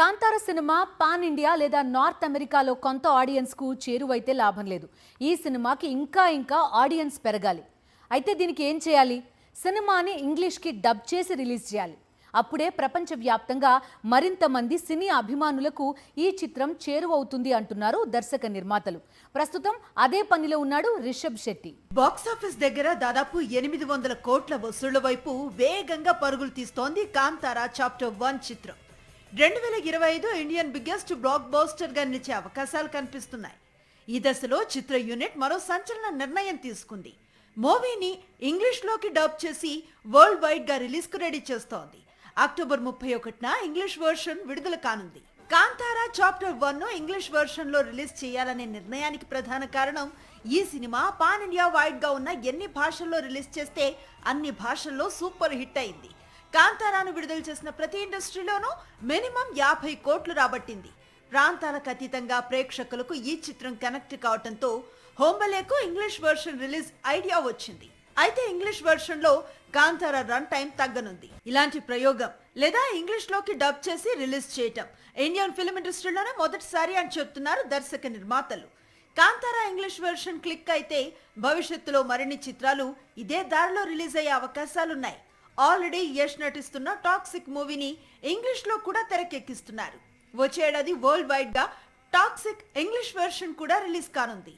Kantara cinema pan India లేదా north అమెరికాలో కొంత ఆడియన్స్కు చేరువైతే లాభం లేదు. ఈ సినిమాకి ఇంకా ఆడియన్స్ పెరగాలి. అయితే దీనికి ఏం చేయాలి? సినిమాని ఇంగ్లీష్కి డబ్ చేసి రిలీజ్ చేయాలి. అప్పుడే ప్రపంచవ్యాప్తంగా మరింత మంది సినీ అభిమానులకు ఈ చిత్రం చేరువవుతుంది అంటున్నారు దర్శక నిర్మాతలు. ప్రస్తుతం అదే పనిలో ఉన్నాడు రిషబ్ శెట్టి. బాక్సాఫీస్ దగ్గర దాదాపు 800 కోట్ల వసూళ్ల వైపు వేగంగా పరుగులు తీస్తోంది కాంతారా చాప్టర్ 1 చిత్రం. 2025 ఇండియన్ బిగ్గెస్ట్ బ్లాక్ బస్టర్ గా నిలిచే అవకాశాలు కనిపిస్తున్నాయి. ఈ దశలో చిత్ర యూనిట్ మరో సంచలన నిర్ణయం తీసుకుంది. మూవీని ఇంగ్లీష్ లోకి డబ్ చేసి వరల్డ్ వైడ్ గా రిలీజ్ కు రెడీ చేస్తోంది. అక్టోబర్ 31న ఇంగ్లీష్ వర్షన్ విడుదల కానుంది. కాంతారా చాప్టర్ 1 ను ఇంగ్లీష్ వర్షన్ లో రిలీజ్ చేయాలనే నిర్ణయానికి ప్రధాన కారణం ఈ సినిమా పాన్ ఇండియా వైడ్ గా ఉన్న ఎన్ని భాషల్లో రిలీజ్ చేస్తే అన్ని భాషల్లో సూపర్ హిట్ అయింది. కాంతారాను విడుదల చేసిన ప్రతి ఇండస్ట్రీలోనూ మినిమం 50 కోట్లు రాబట్టింది. ప్రాంతాలకు అతీతంగా ప్రేక్షకులకు ఈ చిత్రం కనెక్ట్ కావడంతో హోంబలేకు ఇంగ్లీష్ వర్షన్ రిలీజ్ ఐడియా వచ్చింది. అయితే ఇంగ్లీష్ వర్షన్ లో కాంతారా రన్ టైం తగ్గనుంది. ఇలాంటి ప్రయోగం లేదా ఇంగ్లీష్ లోకి డబ్ చేసి రిలీజ్ చేయటం ఇండియన్ ఫిల్మ్ ఇండస్ట్రీలోనే మొదటిసారి అని చెప్తున్నారు దర్శక నిర్మాతలు. కాంతారా ఇంగ్లీష్ వెర్షన్ క్లిక్ అయితే భవిష్యత్తులో మరిన్ని చిత్రాలు ఇదే దారిలో రిలీజ్ అయ్యే అవకాశాలున్నాయి. ఆల్రెడీ యష్ నటిస్తున్న టాక్సిక్ మూవీని ఇంగ్లీష్ లో కూడా తెరకెక్కిస్తున్నారు. వచ్చే ఏడాది వరల్డ్ వైడ్ గా టాక్సిక్ ఇంగ్లీష్ వెర్షన్ కూడా రిలీజ్ కానుంది.